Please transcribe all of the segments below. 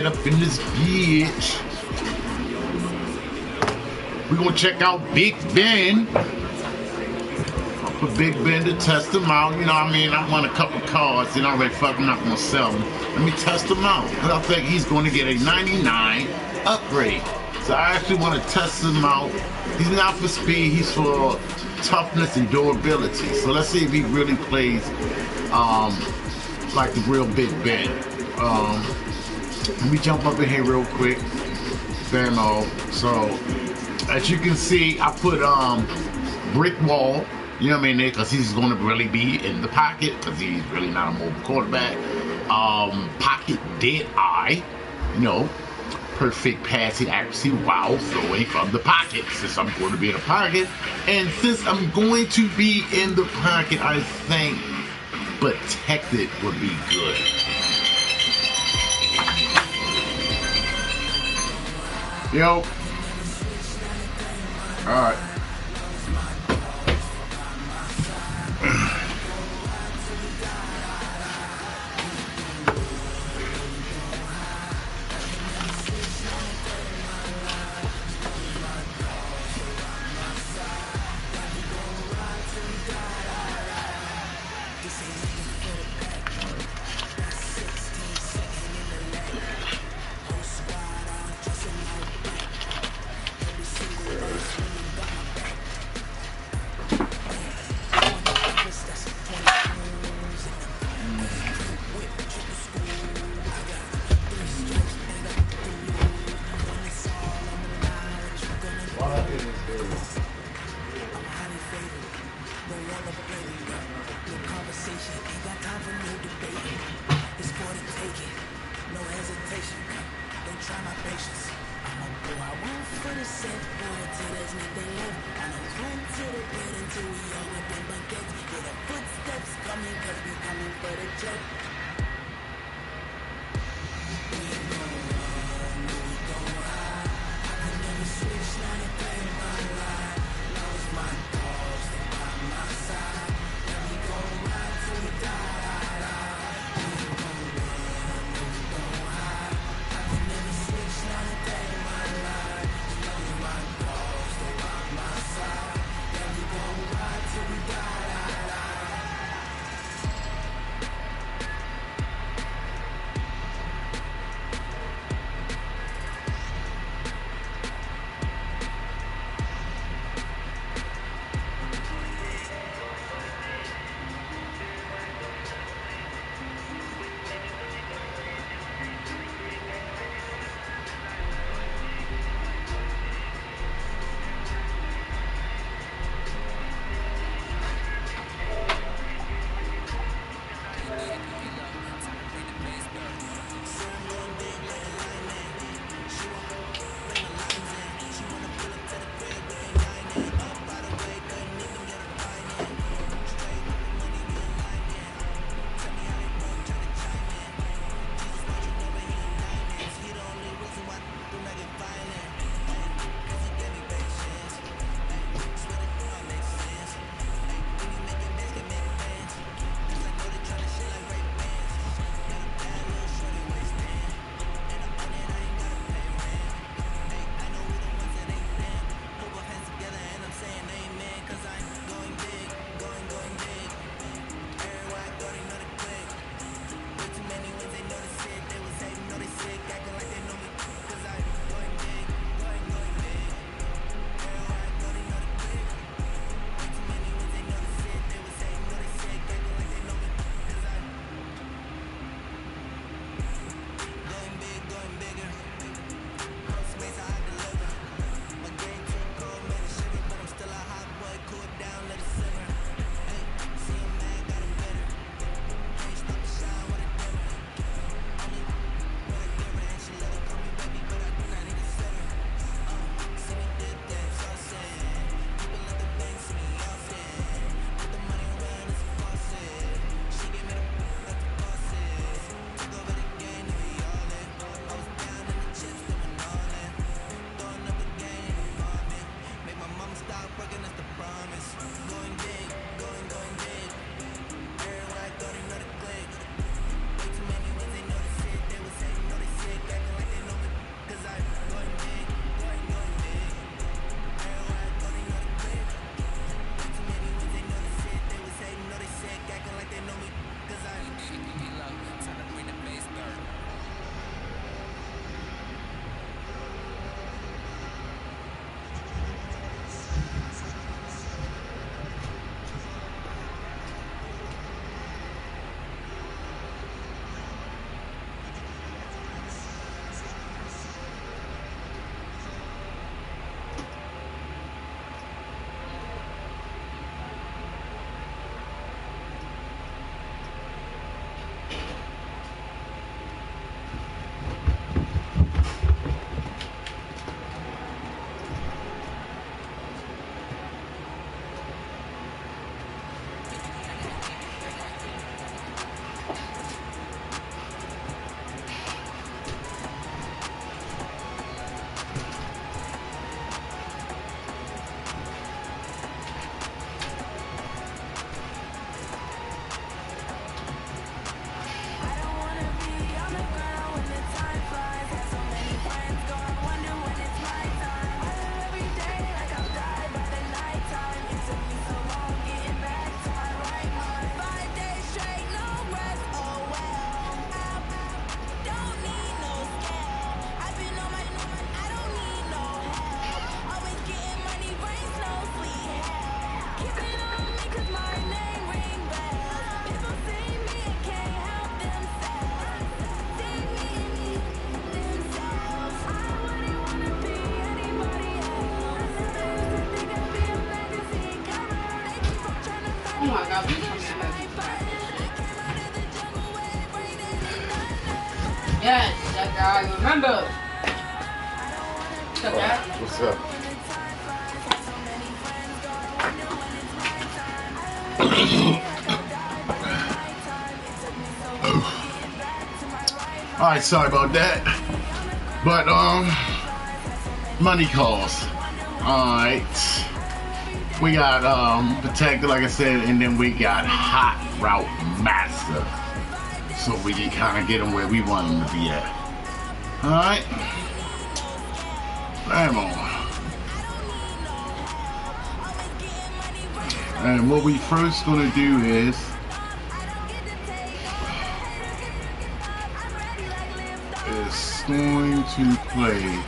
Up in this bitch. We're gonna check out Big Ben. I'll put Big Ben to test him out. You know what I mean? I won a couple cards and already fuck, I'm not gonna sell them. Let me test him out. But I think he's gonna get a 99 upgrade. So I actually want to test him out. He's not for speed, he's for toughness and durability. So let's see if he really plays like the real Big Ben. Let me jump up in here real quick. Bamo. So as you can see, I put brick wall, you know what I mean, because he's going to really be in the pocket because he's really not a mobile quarterback. Pocket dead eye, you know, perfect passing accuracy while throwing from the pocket. Since I'm going to be in the pocket, and since I'm going to be in the pocket, I think protected would be good. Yo. Alright. my God, please tell me I have you. Yes, that guy. Remember. What's up, Dad? What's up? All right, sorry about that. But money calls. All right. We got Protector, like I said, and then we got Hot Route Master. So we can kind of get them where we want them to be at. All right. Come on. And what we first gonna do is going to play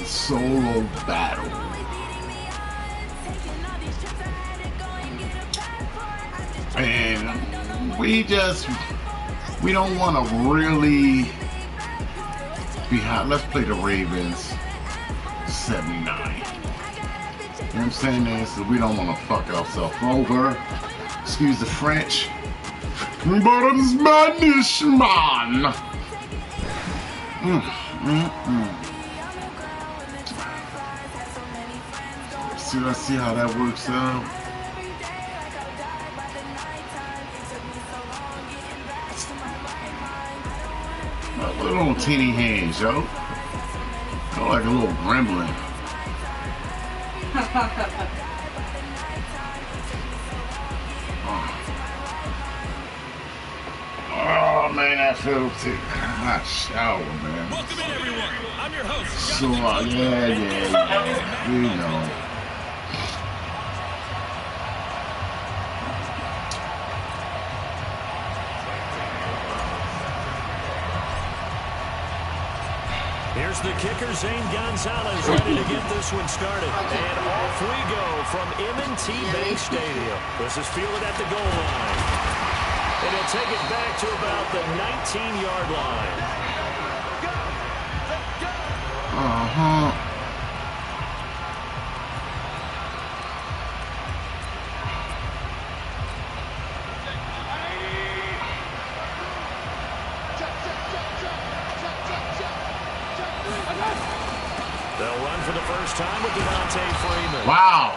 solo battle. And we don't want to really be hot. Let's play the Ravens 79. You know what I'm saying? So we don't want to fuck ourselves over. Excuse the French. But I'm Spanish, man. So let's see how that works out. Little teeny hands, yo. Feel like a little gremlin. Oh man, that feels too hot shower, man. Welcome in, everyone. I'm your host. So yeah, you know. Here's the kicker, Zane Gonzalez, ready to get this one started. And off we go from M&T Bank Stadium. This is fielded at the goal line. And he'll take it back to about the 19-yard line. They'll run for the first time with Devontae Freeman. Wow.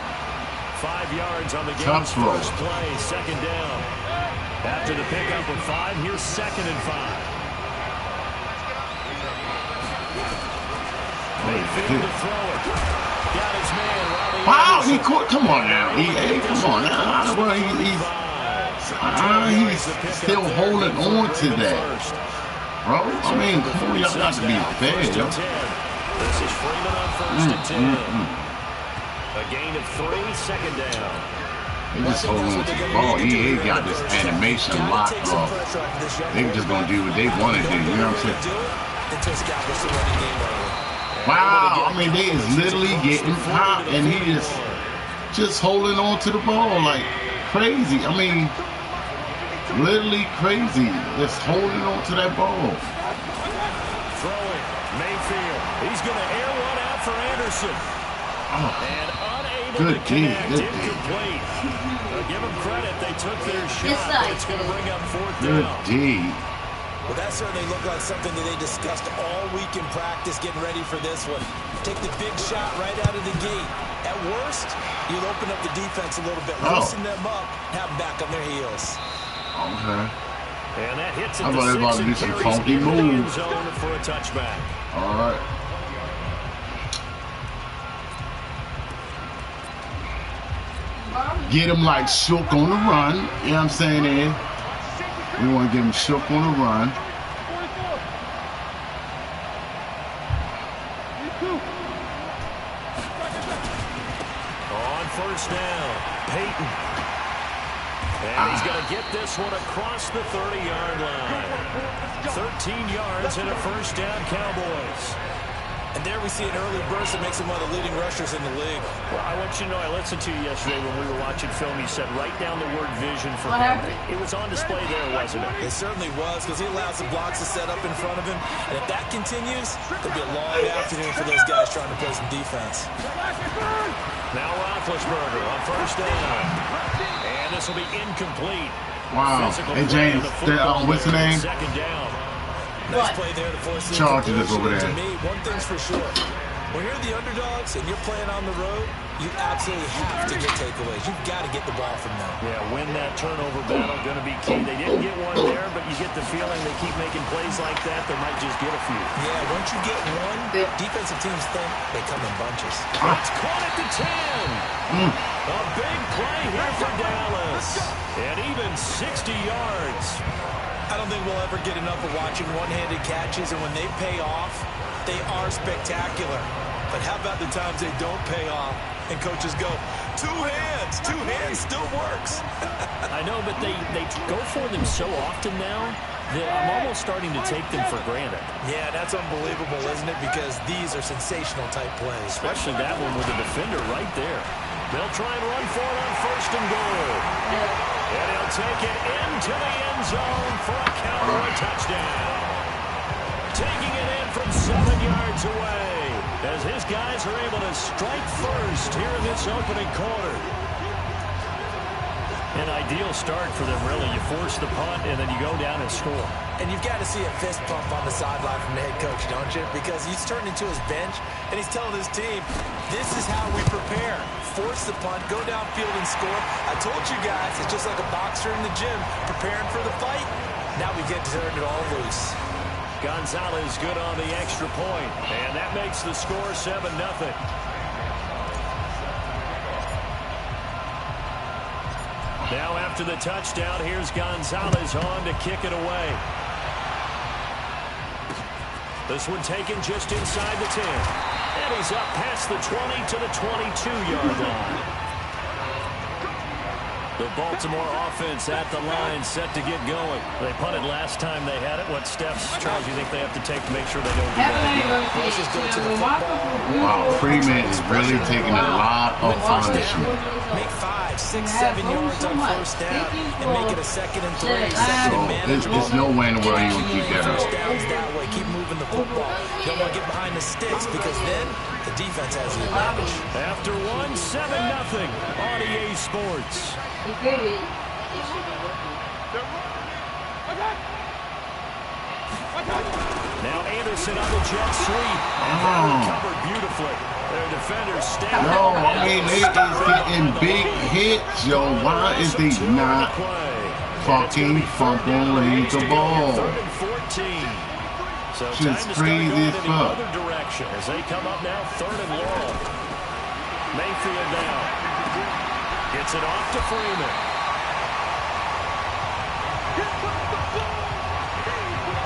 5 yards on the game's Tough throw. first play, second down. After the pickup with 5, here's 2nd and 5. Mayfield to throw it. Got his man, Robbie Wow, Anderson. he caught. Come on now. Come on now. Well, he's still holding on to that. Bro, I mean, come on, y'all got to be fair, yo. This is Freeman on 1st and 10. A gain of 3, 2nd down. They just holding on to the ball. He got this animation locked off. They just gonna do what they want to do. You know what I'm saying? Wow, I mean, they is literally getting popped, and he is just holding on to the ball like crazy. I mean, literally crazy. Just holding on to that ball. Throwing, Mayfield. He's going to air one out for Anderson. Oh, and unable to connect, incomplete. Give them credit, they took their shot, but it's going to bring up 4th down. good D. Well, that certainly looked like something that they discussed all week in practice, getting ready for this one. Take the big shot right out of the gate. At worst, you'll open up the defense a little bit, loosen them up, have them back on their heels. Okay. And that hits How at about the 6 everybody and do some carries funky into the end moves? zone for a touchback. All right. Get him like shook on the run. You know what I'm saying, Ed? We want to get him shook on the run. On 1st down, Peyton. And he's going to get this one across the 30-yard line. 13 yards and a 1st down, Cowboys. And there we see an early burst that makes him one of the leading rushers in the league. Well, I want you to know, I listened to you yesterday when we were watching film. You said write down the word vision for him. It was on display there, wasn't it? It certainly was, because he allows the blocks to set up in front of him. And if that continues, it'll be a long afternoon for those guys trying to play some defense. Now Roethlisberger on first down. And this will be incomplete. Wow. Hey, James, what's the name? Second down. Nice play there to force the Chargers is over there. To me, one thing's for sure. When you're the underdogs and you're playing on the road, you absolutely have to get takeaways. You've got to get the ball from them. Yeah, win that turnover battle, going to be key. They didn't get one there, but you get the feeling they keep making plays like that, they might just get a few. Yeah, once you get one, defensive teams think they come in bunches. It's caught at the 10. A big play here for Dallas. And even 60 yards. I don't think we'll ever get enough of watching one-handed catches, and when they pay off, they are spectacular. But how about the times they don't pay off, and coaches go, two hands still works. I know, but they go for them so often now that I'm almost starting to take them for granted. Yeah, that's unbelievable, isn't it? Because these are sensational type plays. Especially that one with the defender right there. They'll try and run for it on first and goal. And he'll take it into the end zone for a count or a touchdown. Taking it in from 7 yards away as his guys are able to strike first here in this opening quarter. An ideal start for them, really. You force the punt, and then you go down and score. And you've got to see a fist pump on the sideline from the head coach, don't you? Because he's turned into his bench, and he's telling his team, this is how we prepare. Force the punt, go downfield and score. I told you guys, it's just like a boxer in the gym, preparing for the fight. Now we get to turn it all loose. Gonzalez good on the extra point, and that makes the score 7-0. Now after the touchdown, here's Gonzalez on to kick it away. This one taken just inside the 10. And he's up past the 20 to the 22-yard line. The Baltimore offense at the line, set to get going. They punted last time they had it. What steps, Charles, you think they have to take to make sure they don't do that again? Wow, Freeman is really taking a lot of punishment. Make 5, 6, 7 yards on first down and make it a 2nd and 3, second and manageable. There's no way in the world you will keep that up. First downs that way. Keep moving the football. You don't want to get behind the sticks because then the defense has the advantage. After one, 7-0 on EA Sports. Now Anderson on the jet sweep. Covered beautifully. Their defenders stand No, I mean, they is getting big hits, yo. Why is they not fucking fumbling the ball? 3rd and 14. So Just time to start crazy going as in the fuck. other direction as they come up now 3rd and long. Mayfield now. Gets it off to Freeman.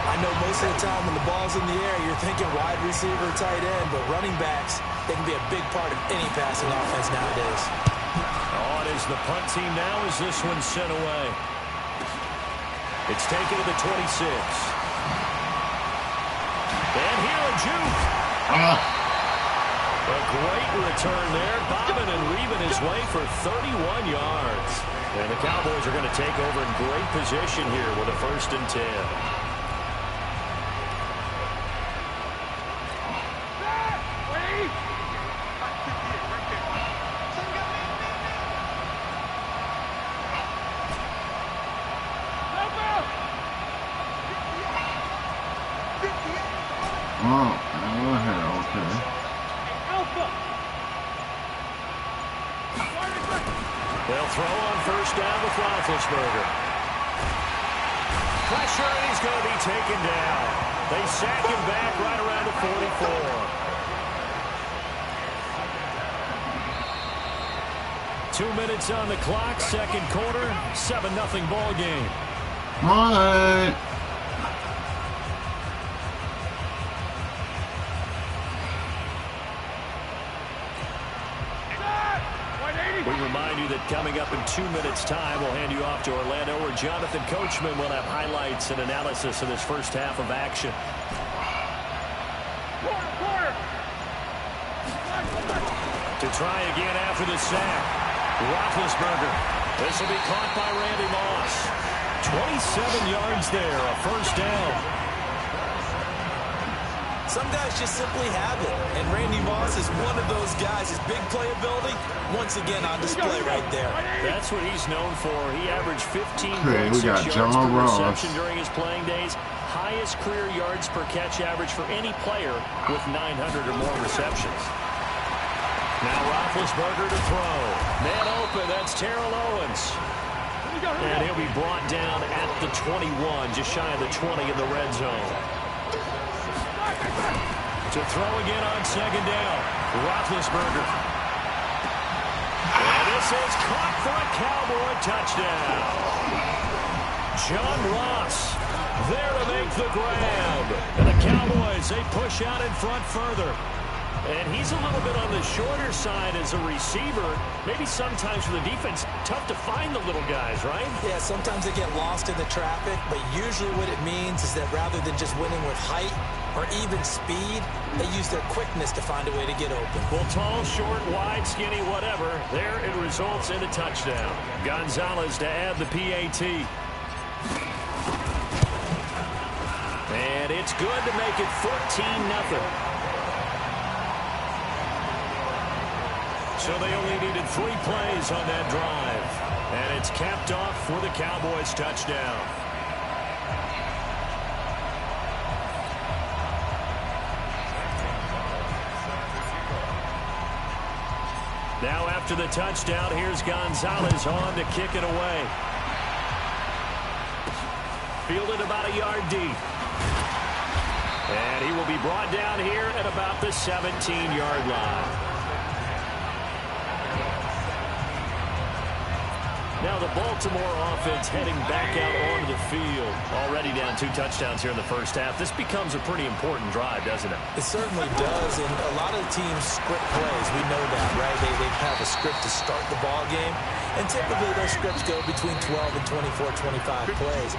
I know most of the time when the ball's in the air, you're thinking wide receiver, tight end, but running backs, they can be a big part of any passing offense nowadays. Oh, it is the punt team now as this one's sent away. It's taken to the 26. And here a juke. A great return there, bobbing and weaving his way for 31 yards. And the Cowboys are going to take over in great position here with a 1st and 10. They'll throw on first down with Roethlisberger. Pressure, and he's going to be taken down. They sack him back right around the 44. 2 minutes on the clock, 2nd quarter, 7-0 ball game. What? We remind you that coming up in 2 minutes' time, we'll hand you off to Orlando, where Jonathan Coachman will have highlights and analysis of this first half of action. Quarter! To try again after the sack. Roethlisberger. This will be caught by Randy Moss. 27 yards there, a first down. Some guys just simply have it, and Randy Moss is one of those guys. His big playability, once again, on display right there. That's what he's known for. He averaged 15 we got yards per Ross. reception during his playing days. Highest career yards per catch average for any player with 900 or more receptions. Now Roethlisberger to throw. Man open, that's Terrell Owens. And he'll be brought down at the 21, just shy of the 20 in the red zone. To throw again on second down. Roethlisberger. And this is caught for a Cowboy touchdown. John Ross there to make the grab. And the Cowboys, they push out in front further. And he's a little bit on the shorter side as a receiver. Maybe sometimes for the defense, tough to find the little guys, right? Yeah, sometimes they get lost in the traffic, but usually what it means is that rather than just winning with height or even speed, they use their quickness to find a way to get open. Well, tall, short, wide, skinny, whatever, there it results in a touchdown. Gonzalez to add the PAT. And it's good to make it 14-0. So they only needed 3 plays on that drive. And it's capped off for the Cowboys touchdown. Now after the touchdown, here's Gonzalez on to kick it away. Fielded about a yard deep. And he will be brought down here at about the 17-yard line. Now the Baltimore offense heading back out onto the field. Already down 2 touchdowns here in the first half. This becomes a pretty important drive, doesn't it? It certainly does, and a lot of teams script plays. We know that, right? They have a script to start the ball game, and typically those scripts go between 12 and 24, 25 plays.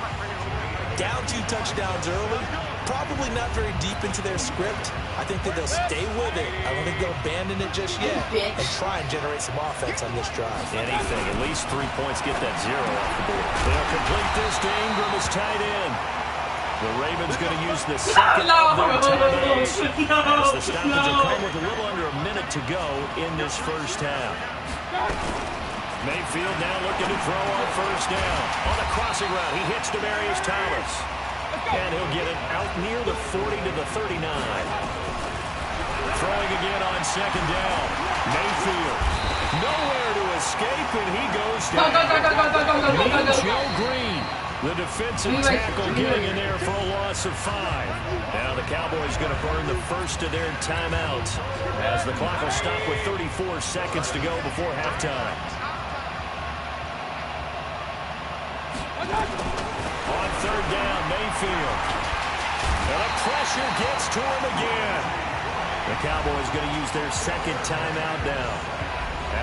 Down 2 touchdowns early, probably not very deep into their script. I think that they'll stay with it. I don't think they'll abandon it just yet and try and generate some offense on this drive. Anything, at least 3 points, get that 0 off the board. They'll complete this to Ingram as tight end. The Ravens going to use the second of their timeouts as the stoppage will come with a little under a minute to go in this first half. Mayfield now looking to throw on first down. On a crossing route, he hits Demaryius Thomas. And he'll get it out near the 40 to the 39. Throwing again on second down. Mayfield. Nowhere to escape, and he goes down. Joe Green, the defensive tackle, getting in there for a loss of 5. Now the Cowboys going to burn the first of their timeouts as the clock will stop with 34 seconds to go before halftime. On third down, Mayfield. And the pressure gets to him again. The Cowboys going to use their second timeout now,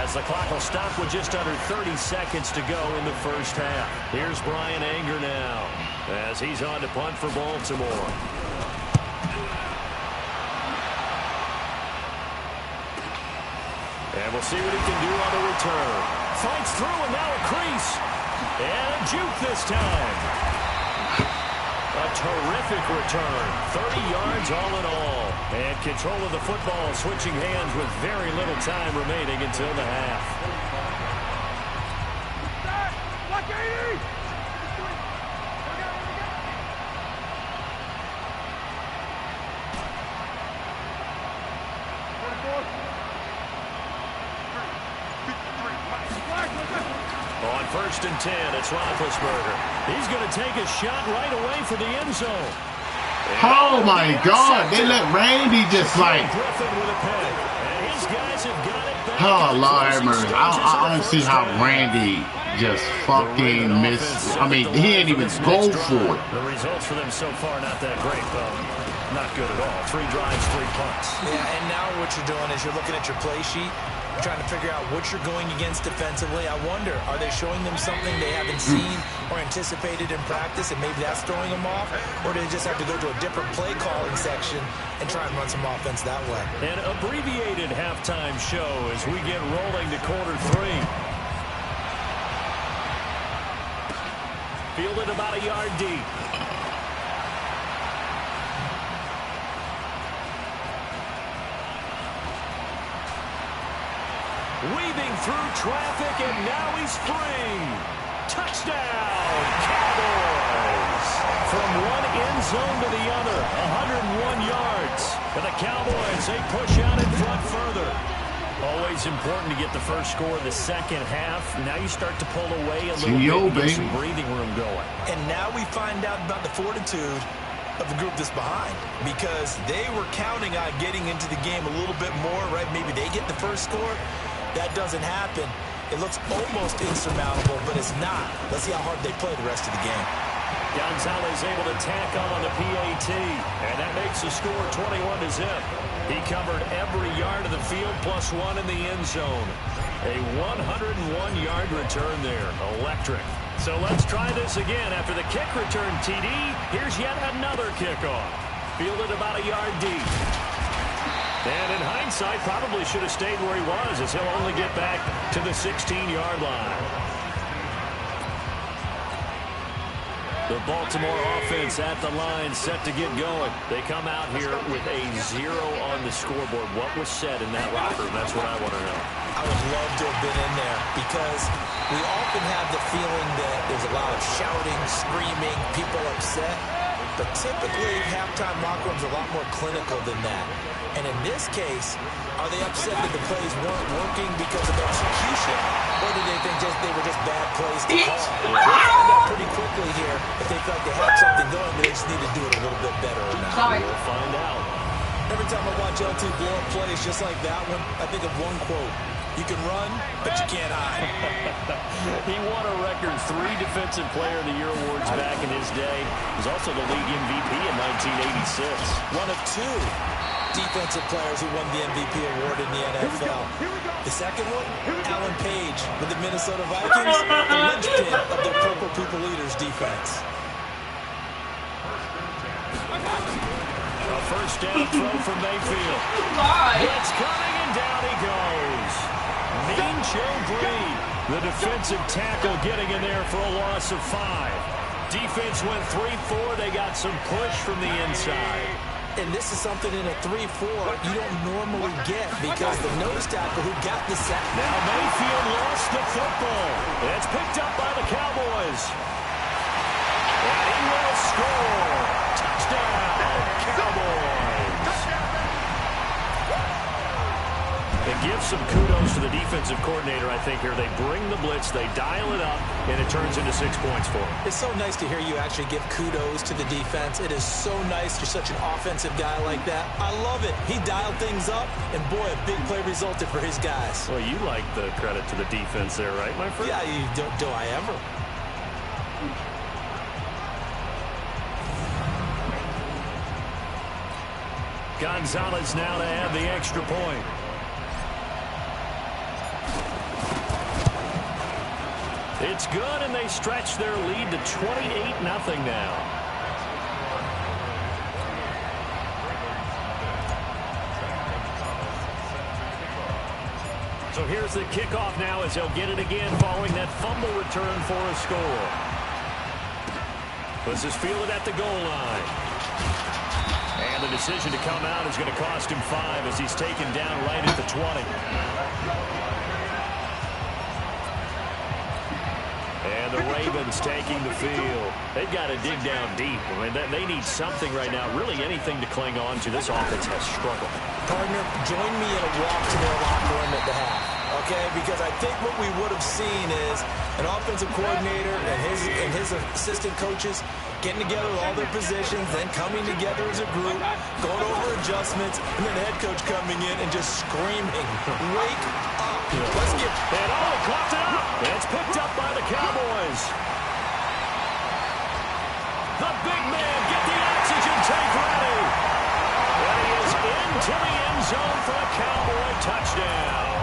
as the clock will stop with just under 30 seconds to go in the first half. Here's Brian Anger now, as he's on to punt for Baltimore. And we'll see what he can do on the return. Fights through, and now a crease. And a juke this time. A terrific return. 30 yards all in all. And control of the football switching hands with very little time remaining until the half. On first and 10, it's Roethlisberger. He's going to take a shot right away for the end zone. Oh my God! They let Randy just like. Oh Lord have mercy! I don't see how Randy just fucking missed. I mean, he didn't even go for it. The results for them so far not that great, though. Not good at all. 3 drives, 3 punts. Yeah, and now what you're doing is you're looking at your play sheet. You're trying to figure out what you're going against defensively. I wonder, are they showing them something they haven't seen or anticipated in practice, and maybe that's throwing them off? Or do they just have to go to a different play calling section and try and run some offense that way? An abbreviated halftime show as we get rolling to quarter 3. Fielded about a yard deep. Weaving through traffic, and now he's free. Touchdown, Cowboys! From one end zone to the other, 101 yards. For the Cowboys, they push out in front further. Always important to get the first score in the second half. Now you start to pull away a little bit and get some breathing room going. And now we find out about the fortitude of the group that's behind, because they were counting on getting into the game a little bit more, right? Maybe they get the first score. That doesn't happen. It looks almost insurmountable, but it's not. Let's see how hard they play the rest of the game. Gonzalez able to tack on the PAT, and that makes the score 21-0. He covered every yard of the field, plus 1 in the end zone. A 101-yard return there. Electric. So let's try this again. After the kick return TD, here's yet another kickoff. Fielded about a yard deep. And in hindsight, probably should have stayed where he was, as he'll only get back to the 16-yard line. The Baltimore offense at the line, set to get going. They come out here with a 0 on the scoreboard. What was said in that locker room? That's what I want to know. I would love to have been in there, because we often have the feeling that there's a lot of shouting, screaming, people upset. But typically, halftime locker rooms are a lot more clinical than that. And in this case, are they upset that the plays weren't working because of execution? Or do they think they were just bad plays to call? We'll find out pretty quickly here if they feel like they had something going, but they just need to do it a little bit better or not. We'll find out. Every time I watch LT blow up plays just like that one, I think of one quote. You can run, but you can't hide. He won a record 3 Defensive Player of the Year awards back in his day. He was also the league MVP in 1986. One of 2 defensive players who won the MVP award in the NFL. The second one, Alan Page with the Minnesota Vikings, the linchpin of their Purple People Eaters defense. A first down throw from Mayfield. It's coming, and down he goes. Mean Joe Green, the defensive tackle, getting in there for a loss of 5. Defense went 3-4. They got some push from the inside. And this is something in a 3-4 you don't normally get, because the nose tackle who got the sack. Now Mayfield lost the football. It's picked up by the Cowboys. And he will score. Touchdown, Cowboys. It gives some kudos to the defensive coordinator, I think, here. They bring the blitz, they dial it up, and it turns into 6 points for them. It's so nice to hear you actually give kudos to the defense. It is so nice. You're such an offensive guy like that. I love it. He dialed things up, and boy, a big play resulted for his guys. Well, you like the credit to the defense there, right, my friend? Yeah, do I ever? Gonzalez now to add the extra point. It's good, and they stretch their lead to 28-0 now. So here's the kickoff now, as they'll get it again following that fumble return for a score. This is fielded at the goal line. And the decision to come out is going to cost him 5 as he's taken down right at the 20. And the Ravens taking the field. They've got to dig down deep. I mean, they need something right now, really anything to cling on to. This offense has struggled. Partner, join me in a walk to their locker room at the half, okay? Because I think what we would have seen is an offensive coordinator and his assistant coaches getting together with all their positions, then coming together as a group, going over adjustments, and then the head coach coming in and just screaming, wake up. Let's get... And he caught it up. It's picked up by the Cowboys. The big man, get the oxygen tank ready. And he is into the end zone for a Cowboy touchdown.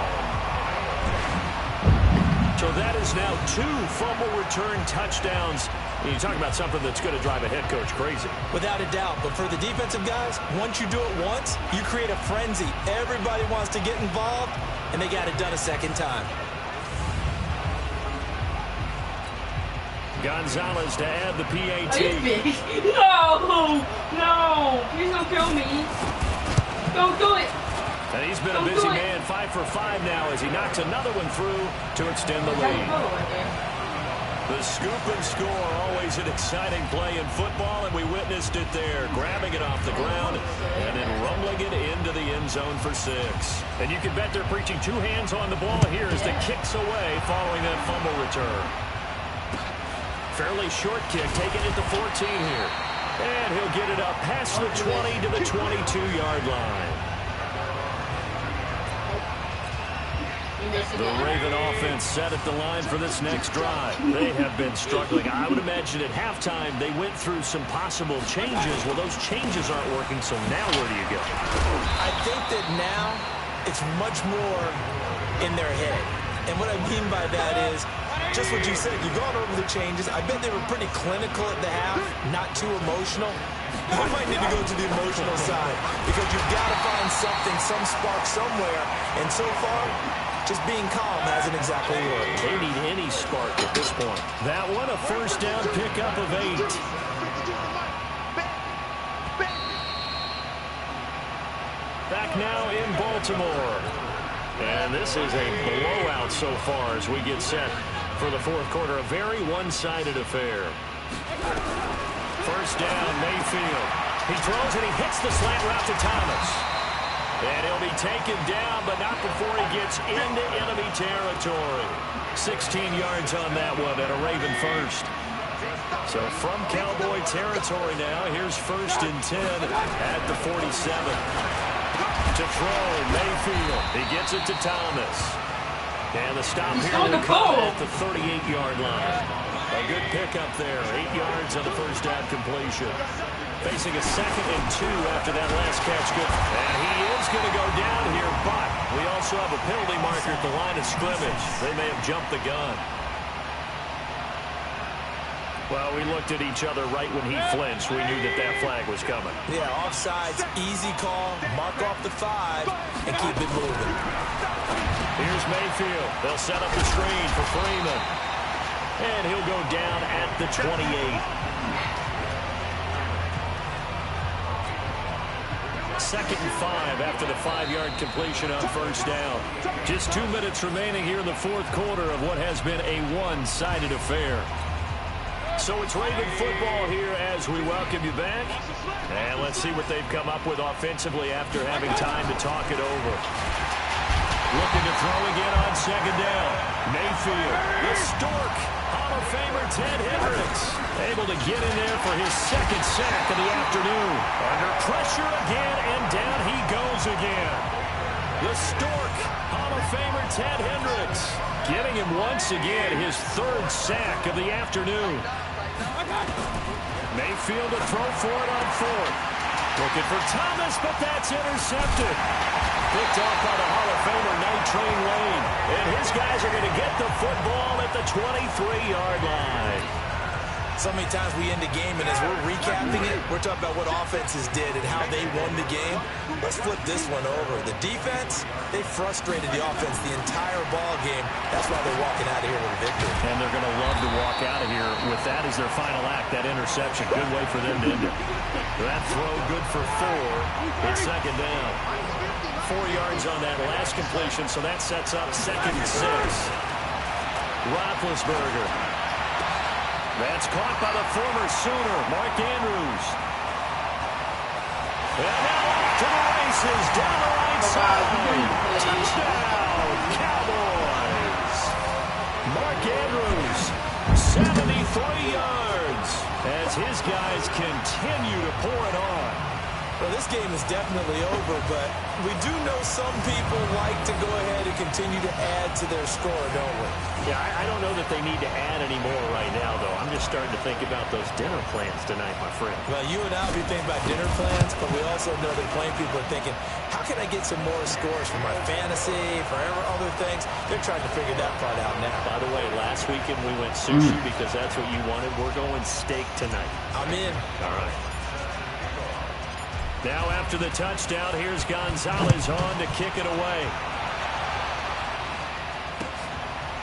So that is now 2 fumble return touchdowns. And you talk about something that's going to drive a head coach crazy. Without a doubt. But for the defensive guys, once you do it once, you create a frenzy. Everybody wants to get involved, and they got it done a second time. Gonzalez to add the PAT. No! No! Please don't kill me. Don't do it. And he's been a busy man, 5 for 5 now as he knocks another one through to extend the lead. The scoop and score, always an exciting play in football, and we witnessed it there, grabbing it off the ground and then rumbling it into the end zone for 6. And you can bet they're preaching 2 hands on the ball here as the kick's away following that fumble return. Fairly short kick, taken at the 14 here. And he'll get it up past the 20 to the 22-yard line. The Raven offense set at the line for this next drive. They have been struggling. I would imagine at halftime they went through some possible changes. Well, those changes aren't working, so now where do you go? I think that now it's much more in their head. And what I mean by that is just what you said. You've gone over the changes. I bet they were pretty clinical at the half, not too emotional. You might need to go to the emotional side because you've got to find something, some spark somewhere. And so far, just being calm hasn't exactly worked. They need any spark at this point. That one, a first down pickup of 8. Back now in Baltimore. And this is a blowout so far as we get set for the 4th quarter. A very one-sided affair. First down, Mayfield. He throws and he hits the slant route to Thomas. And he'll be taken down, but not before he gets into enemy territory. 16 yards on that one and a Raven first. So from Cowboy territory now, here's 1st and 10 at the 47. To throw, Mayfield. He gets it to Thomas. And the stop here will come at the 38-yard line. A good pickup there. 8 yards on the first down completion. Facing a 2nd and 2 after that last catch. Good. And he is going to go down here, but we also have a penalty marker at the line of scrimmage. They may have jumped the gun. Well, we looked at each other right when he flinched. We knew that that flag was coming. Yeah, offsides, easy call, mark off the 5, and keep it moving. Here's Mayfield. They'll set up the screen for Freeman. And he'll go down at the 28. Second and 5 after the 5-yard completion on first down. Just 2 minutes remaining here in the 4th quarter of what has been a one-sided affair. So it's Raven football here as we welcome you back. And let's see what they've come up with offensively after having time to talk it over. Looking to throw again on 2nd down. Mayfield, the Stork, Hall of Famer Ted Hendricks, able to get in there for his 2nd sack of the afternoon. Under pressure again, and down he goes again. The Stork, Hall of Famer Ted Hendricks, getting him once again his 3rd sack of the afternoon. Mayfield to throw for it on 4th. Looking for Thomas, but that's intercepted. Picked off by the Hall of Famer Night Train Lane. And his guys are going to get the football at the 23-yard line. So many times we end the game, and as we're recapping it, we're talking about what offenses did and how they won the game. Let's flip this one over. The defense, they frustrated the offense the entire ball game. That's why they're walking out of here with a victory. And they're going to love to walk out of here with that as their final act, that interception. Good way for them to end it. That throw good for 4. It's 2nd down. 4 yards on that last completion, so that sets up 2nd and 6. Roethlisberger. That's caught by the former Sooner, Mark Andrews. And now off to the races, down the right side. Touchdown, Cowboys. Mark Andrews, 73 yards, as his guys continue to pour it on. Well, this game is definitely over, but we do know some people like to go ahead and continue to add to their score, don't we? Yeah, I don't know that they need to add any more right now, though. I'm just starting to think about those dinner plans tonight, my friend. Well, you and I will be thinking about dinner plans, but we also know that plenty of people are thinking, how can I get some more scores for my fantasy, for other things? They're trying to figure that part out now. By the way, last weekend we went sushi because that's what you wanted. We're going steak tonight. I'm in. All right. Now after the touchdown, here's Gonzalez on to kick it away.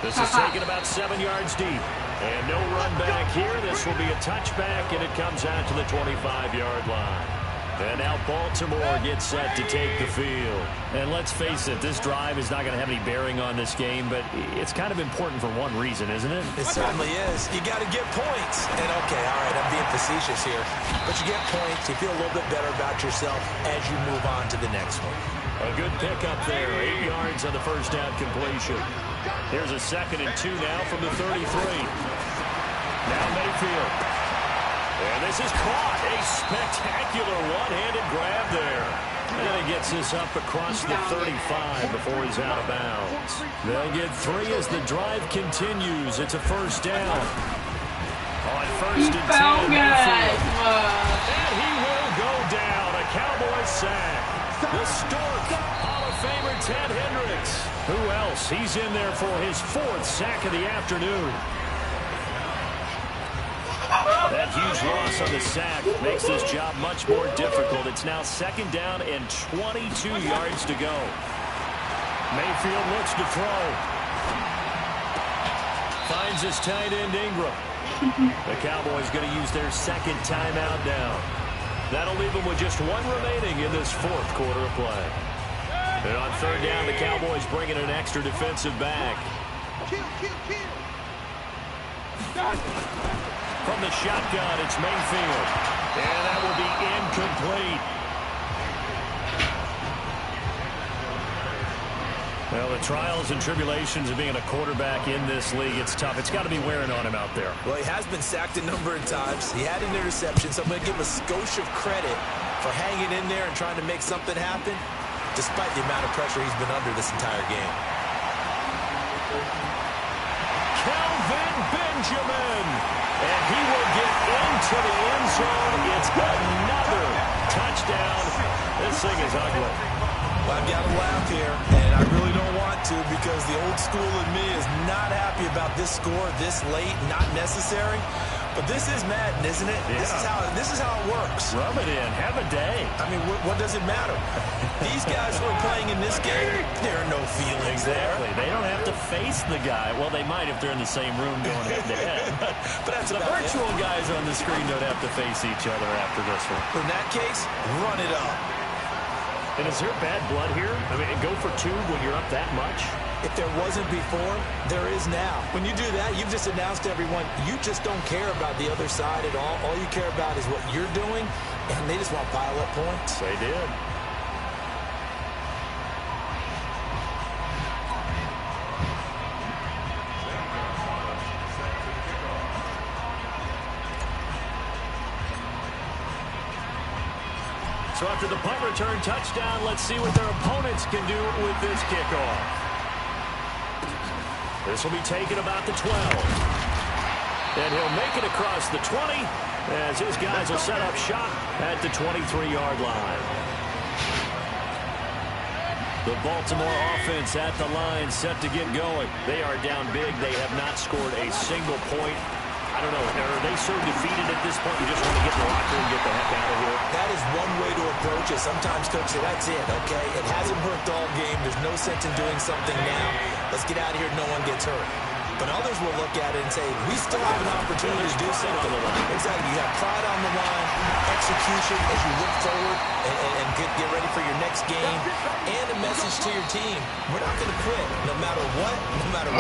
This is taken about 7 yards deep. And no run back here. This will be a touchback, and it comes out to the 25-yard line. And now Baltimore gets set to take the field. And let's face it, this drive is not going to have any bearing on this game, but it's kind of important for one reason, isn't it? It certainly is. You got to get points. And, okay, all right, I'm being facetious here. But you get points, you feel a little bit better about yourself as you move on to the next one. A good pickup there, 8 yards on the first down completion. Here's a 2nd and 2 now from the 33. Now Mayfield. And this is caught. A spectacular one-handed grab there. And he gets this up across the 35 before he's out of bounds. They'll get 3 as the drive continues. It's a first down. On 1st and 10. And he will go down. A Cowboy sack. The Stork, Hall of Famer Ted Hendricks. Who else? He's in there for his 4th sack of the afternoon. That huge loss on the sack makes this job much more difficult. It's now 2nd down and 22 yards to go. Mayfield looks to throw. Finds his tight end Ingram. The Cowboys going to use their 2nd timeout now. That'll leave them with just 1 remaining in this 4th quarter of play. And on 3rd down, the Cowboys bring in an extra defensive back. From the shotgun, it's Mayfield. And that will be incomplete. Well, the trials and tribulations of being a quarterback in this league, it's tough. It's got to be wearing on him out there. Well, he has been sacked a number of times. He had an interception, so I'm going to give him a skosh of credit for hanging in there and trying to make something happen, despite the amount of pressure he's been under this entire game. Kelvin Benjamin. And he will get into the end zone. It's another touchdown. This thing is ugly. Well, I've got to laugh here, and I really don't want to because the old school in me is not happy about this score this late, not necessary. But this is Madden, isn't it? Yeah. This is how it works. Rub it in. Have a day. I mean, what does it matter? These guys who are playing in this game, there are no feelings Exactly. They don't have to face the guy. Well, they might if they're in the same room going head-to-head. But that's the virtual guys on the screen don't have to face each other after this one. In that case, run it up. And is there bad blood here? I mean, go for 2 when you're up that much? If there wasn't before, there is now. When you do that, you've just announced to everyone, you just don't care about the other side at all. All you care about is what you're doing, and they just want to pile up points. They did. So after the punt return touchdown, let's see what their opponents can do with this kickoff. This will be taken about the 12. And he'll make it across the 20 as his guys will set up shop at the 23-yard line. The Baltimore offense at the line set to get going. They are down big. They have not scored a single point. I don't know. Are they so defeated at this point you just want to get in the locker and get the heck out of here? That is one way to approach it. Sometimes coaches say, that's it, okay? It hasn't worked all game. There's no sense in doing something now. Let's get out of here. No one gets hurt. But others will look at it and say, we still have an opportunity to do something. Exactly. You have pride on the line, execution as you look forward and get ready for your next game and a message to your team. We're not going to quit no matter what the battle is.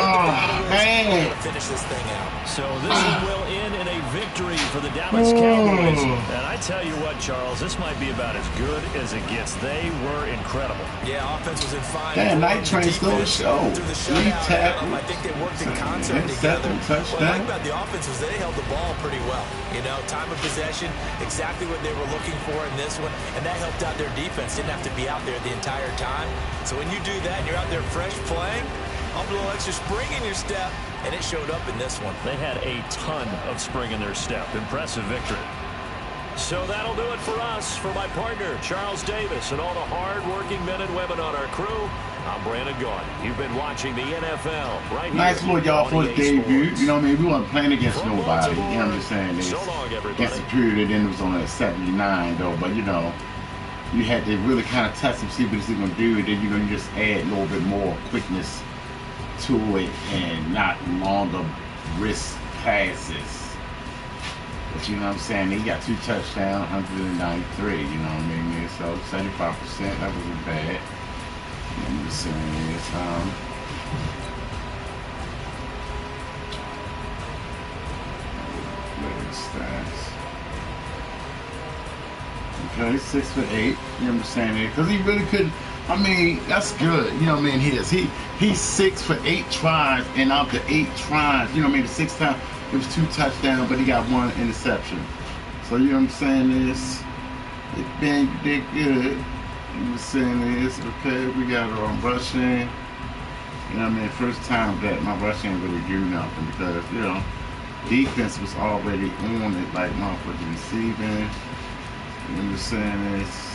We're going to finish this thing out. So this one will end in a victory for the Dallas Cowboys. And I tell you what, Charles, this might be about as good as it gets. They were incredible. Yeah, offense was in fine. Damn, Night Train stole the show. Three tackles. I think they worked in concert together. What I like about the offense was they held the ball pretty well. You know, time of possession, exactly what they were looking for in this one, and that helped out their defense. Didn't have to be out there the entire time. So when you do that and you're out there fresh playing, up a little extra spring in your step, and it showed up in this one. They had a ton of spring in their step. Impressive victory. So that'll do it for us. For my partner, Charles Davis, and all the hard-working men and women on our crew, I'm Brandon Gordon. You've been watching the NFL right here. Nice little y'all for his debut. You know what I mean? We weren't playing against From nobody. You know Baltimore, what I'm just saying? so long, everybody. Against the period, then it was on a 79, though. But, you know, you had to really kind of test him, see what he's going to do. And then, you know, you just add a little bit more quickness to it and not longer risk passes. But you know what I'm saying? He got 2 touchdowns, 193, you know what I mean? So 75%, that wasn't bad. I'm just saying is, stats. Okay, 6 for 8, you know what I'm saying? Because he really couldn't. I mean, that's good. You know what I mean? He's 6 for 8 tries, and out the 8 tries, you know what I mean? The 6th time, it was 2 touchdowns, but he got 1 interception. So you know what I'm saying is, it did good. You know what I'm saying is, okay, we got rushing. You know what I mean? First time that my rushing ain't really do nothing because, you know, defense was already on it, like motherfucking receiving. You know what I'm saying is,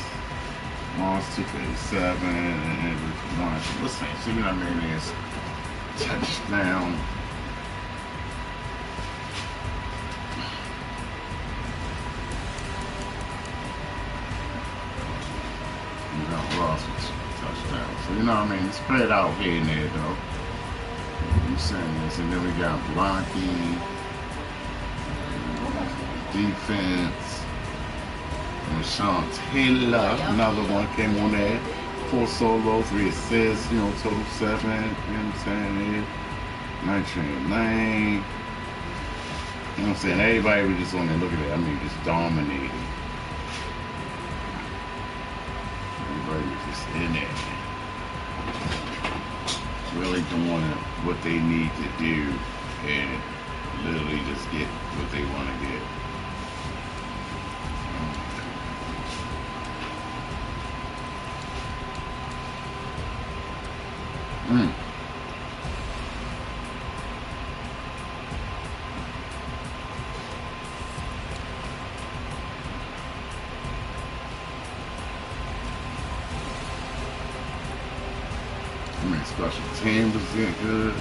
lost 2 for 87 and it was 1. Listen, so you know what I mean is touchdown. You know, lost with touchdown. So you know what I mean? It's spread out here and there though. I'm saying this, and then we got blocking, defense. And Sean Taylor, another one came on there. 4 solos, 3 assists, you know, total 7. You know what I'm saying? Night Train Lane. You know what I'm saying? Everybody was just on there, look at it. I mean, just dominating. Everybody was just in there. Really doing what they need to do and literally just get what they want to get. I mean, special team was getting good.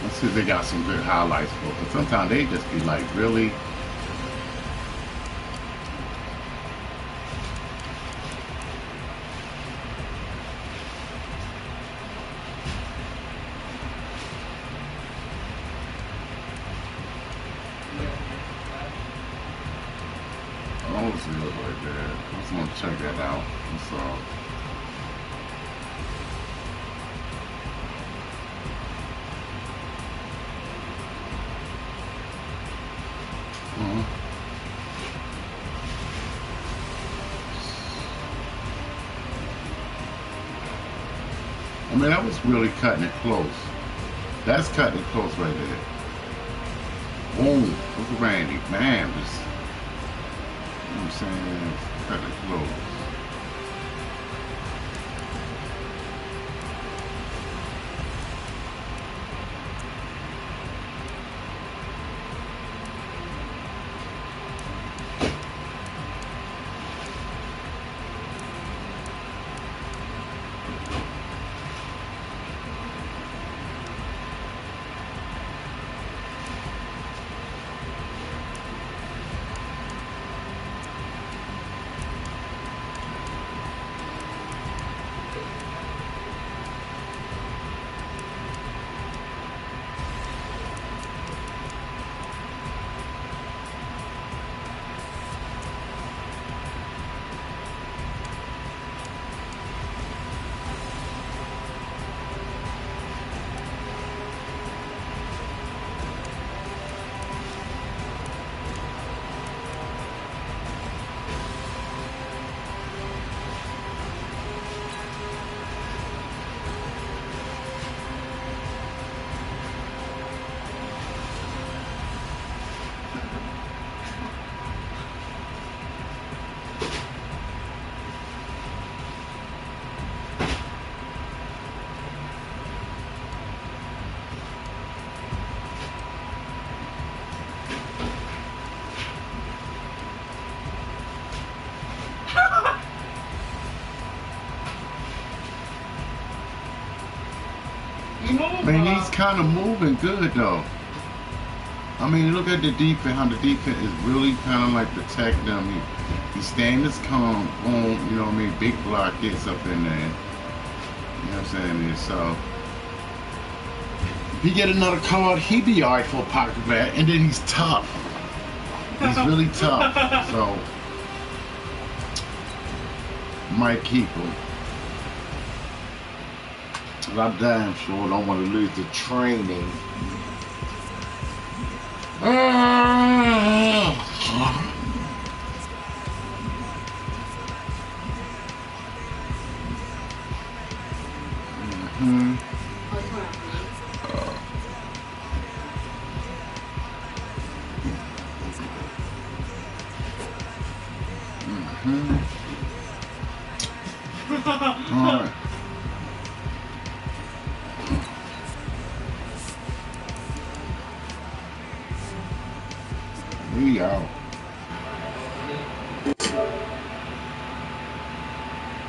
Let's see if they got some good highlights for it. But sometimes they just be like, really? Oh, it's good right there. I just want to check that out. That's all. I mean, that was really cutting it close. That's cutting it close right there. Boom. Look at Randy. Man, just, you know what I'm saying? Cutting it close. move. Man, he's kind of moving good though. I mean, look at the defense. How the defense is really kind of like protecting him. He's staying his calm. Boom, you know what I mean? Big block gets up in there. You know what I'm saying? And so if he get another card, he be alright for a pocket bat. And then he's tough. He's really tough. So might keep him. But I'm damn sure don't want to lose the training. All right. We out.